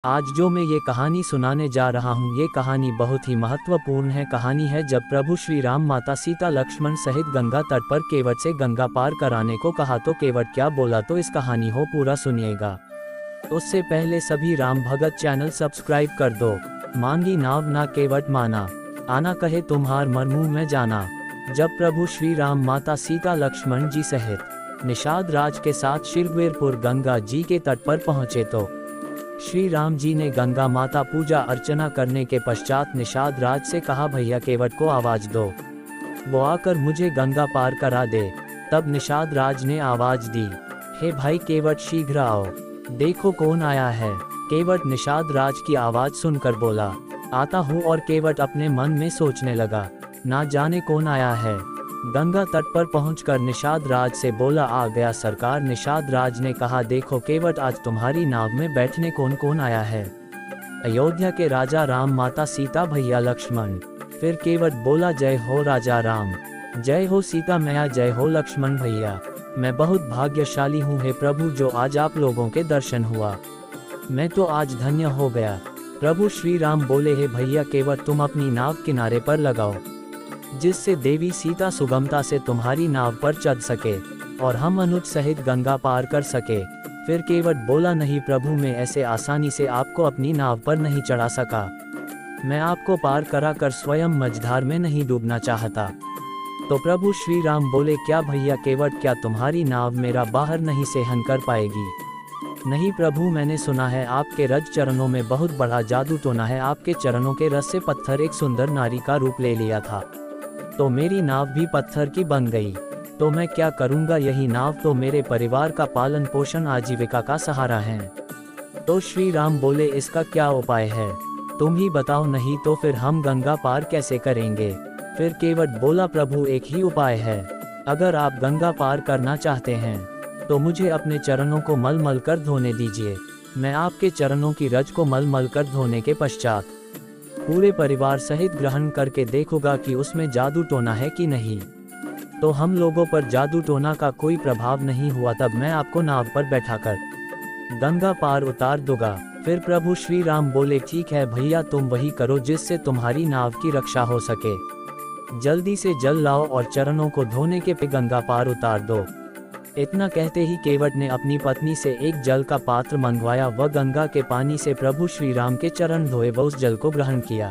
आज जो मैं ये कहानी सुनाने जा रहा हूँ, ये कहानी बहुत ही महत्वपूर्ण है। कहानी है जब प्रभु श्री राम माता सीता लक्ष्मण सहित गंगा तट पर केवट से गंगा पार कराने को कहा तो केवट क्या बोला, तो इस कहानी हो पूरा सुनिएगा। उससे पहले सभी राम भगत चैनल सब्सक्राइब कर दो। मांगी नाव ना केवट माना, आना कहे तुम्हार मरमू में जाना। जब प्रभु श्री राम माता सीता लक्ष्मण जी सहित निषाद राज के साथ शिरग्वेरपुर गंगा जी के तट पर पहुँचे तो श्री राम जी ने गंगा माता पूजा अर्चना करने के पश्चात निषाद राज से कहा, भैया केवट को आवाज दो, वो आकर मुझे गंगा पार करा दे। तब निषाद राज ने आवाज दी, हे भाई केवट शीघ्र आओ, देखो कौन आया है। केवट निषाद राज की आवाज सुनकर बोला, आता हूँ। और केवट अपने मन में सोचने लगा, ना जाने कौन आया है। गंगा तट पर पहुंचकर निषाद राज से बोला, आ गया सरकार। निषाद राज ने कहा, देखो केवट, आज तुम्हारी नाव में बैठने कौन कौन आया है। अयोध्या के राजा राम, माता सीता, भैया लक्ष्मण। फिर केवट बोला, जय हो राजा राम, जय हो सीता मैया, जय हो लक्ष्मण भैया। मैं बहुत भाग्यशाली हूँ हे प्रभु, जो आज आप लोगों के दर्शन हुआ। मैं तो आज धन्य हो गया। प्रभु श्री राम बोले, हे भैया केवट, तुम अपनी नाव किनारे पर लगाओ, जिससे देवी सीता सुगमता से तुम्हारी नाव पर चढ़ सके और हम अनुज सहित गंगा पार कर सके। फिर केवट बोला, नहीं प्रभु, मैं ऐसे आसानी से आपको अपनी नाव पर नहीं चढ़ा सका। मैं आपको पार करा कर स्वयं मझधार में नहीं डूबना चाहता। तो प्रभु श्री राम बोले, क्या भैया केवट, क्या तुम्हारी नाव मेरा बाहर नहीं सहन कर पाएगी। नहीं प्रभु, मैंने सुना है आपके रज चरणों में बहुत बड़ा जादू टोना है। आपके चरणों के रस से पत्थर एक सुंदर नारी का रूप ले लिया था, तो मेरी नाव भी पत्थर की बन गई। तो मैं क्या करूंगा, यही नाव तो मेरे परिवार का पालन पोषण आजीविका का सहारा है। तो श्री राम बोले, इसका क्या उपाय है, तुम ही बताओ, नहीं तो फिर हम गंगा पार कैसे करेंगे। फिर केवट बोला, प्रभु एक ही उपाय है। अगर आप गंगा पार करना चाहते हैं तो मुझे अपने चरणों को मल मल कर धोने दीजिए। मैं आपके चरणों की रज को मल मल कर धोने के पश्चात पूरे परिवार सहित ग्रहण करके देखूंगा कि उसमें जादू टोना है कि नहीं। तो हम लोगों पर जादू टोना का कोई प्रभाव नहीं हुआ, तब मैं आपको नाव पर बैठाकर गंगा पार उतार दूंगा। फिर प्रभु श्री राम बोले, ठीक है भैया, तुम वही करो जिससे तुम्हारी नाव की रक्षा हो सके। जल्दी से जल लाओ और चरणों को धोने के पे गंगा पार उतार दो। इतना कहते ही केवट ने अपनी पत्नी से एक जल का पात्र मंगवाया। वह गंगा के पानी से प्रभु श्री राम के चरण धोए व उस जल को ग्रहण किया।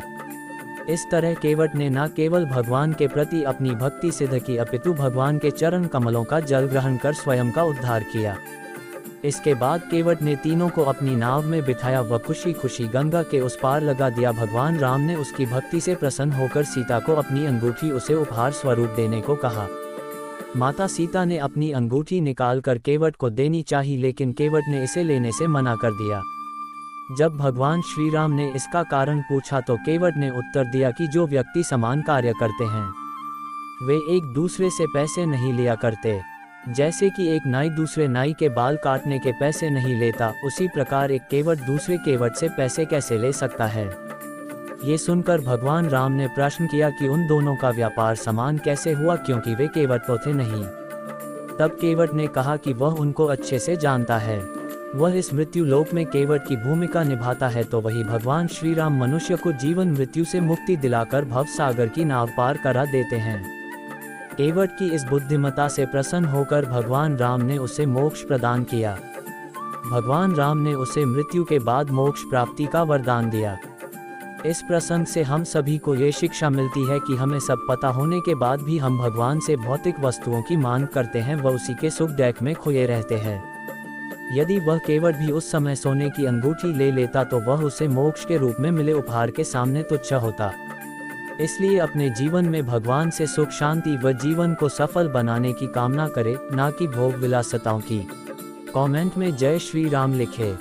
इस तरह केवट ने न केवल भगवान के प्रति अपनी भक्ति सिद्ध की, अपितु भगवान के चरण कमलों का जल ग्रहण कर स्वयं का उद्धार किया। इसके बाद केवट ने तीनों को अपनी नाव में बिठाया व खुशी खुशी गंगा के उस पार लगा दिया। भगवान राम ने उसकी भक्ति से प्रसन्न होकर सीता को अपनी अंगूठी उसे उपहार स्वरूप देने को कहा। माता सीता ने अपनी अंगूठी निकालकर केवट को देनी चाहिए, लेकिन केवट ने इसे लेने से मना कर दिया। जब भगवान श्री राम ने इसका कारण पूछा तो केवट ने उत्तर दिया कि जो व्यक्ति समान कार्य करते हैं वे एक दूसरे से पैसे नहीं लिया करते। जैसे कि एक नाई दूसरे नाई के बाल काटने के पैसे नहीं लेता, उसी प्रकार एक केवट दूसरे केवट से पैसे कैसे ले सकता है। ये सुनकर भगवान राम ने प्रश्न किया कि उन दोनों का व्यापार समान कैसे हुआ, क्योंकि वे केवट तो थे नहीं। तब केवट ने कहा कि वह उनको अच्छे से जानता है। वह इस मृत्यु लोक में केवट की भूमिका निभाता है, तो वही भगवान श्री राम मनुष्य को जीवन मृत्यु से मुक्ति दिलाकर भव सागर की नाव पार करा देते हैं। केवट की इस बुद्धिमता से प्रसन्न होकर भगवान राम ने उसे मोक्ष प्रदान किया। भगवान राम ने उसे मृत्यु के बाद मोक्ष प्राप्ति का वरदान दिया। इस प्रसंग से हम सभी को ये शिक्षा मिलती है कि हमें सब पता होने के बाद भी हम भगवान से भौतिक वस्तुओं की मांग करते हैं व उसी के सुख दुख में खोए रहते हैं। यदि वह केवट भी उस समय सोने की अंगूठी ले लेता तो वह उसे मोक्ष के रूप में मिले उपहार के सामने तुच्छ होता। इसलिए अपने जीवन में भगवान से सुख शांति व जीवन को सफल बनाने की कामना करे, ना कि भोग विलासिताओं की। कमेंट में जय श्री राम लिखे।